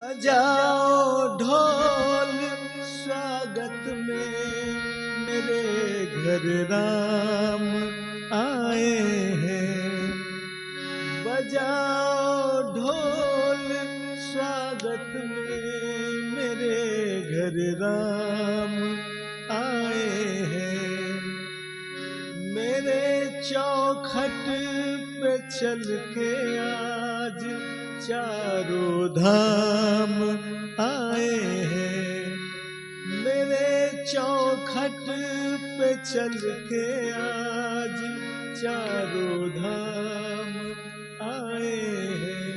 बजाओ ढोल स्वागत में, मेरे घर राम आए हैं। बजाओ ढोल स्वागत में, मेरे घर राम आए हैं। मेरे चौखट पे चल के आज चारों धाम आए हैं। मेरे चौखट पे चल के आज चारों धाम आए हैं।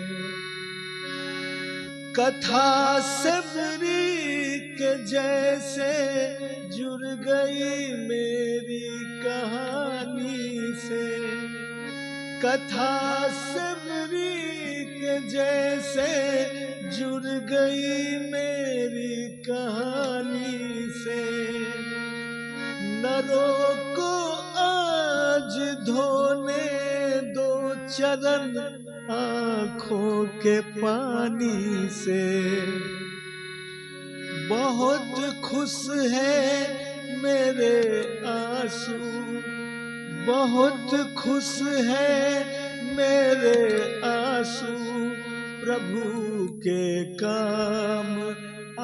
कथा सबरी के जैसे जुड़ गई मेरी कहानी से। कथा सबरी के जैसे जुड़ गई मेरी कहानी से। नरों को आज धोने दो चरण आँखों के पानी से। बहुत खुश है मेरे आंसू, बहुत खुश है मेरे आंसू, प्रभु के काम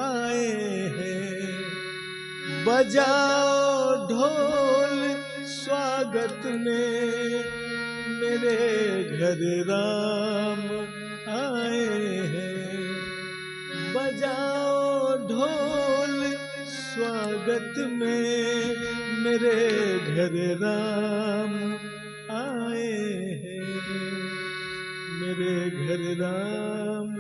आए हैं। बजाओ ढोल स्वागत में, मेरे घर राम आए हैं। बजाओ ढोल स्वागत में, मेरे घर राम आए हैं। मेरे घर राम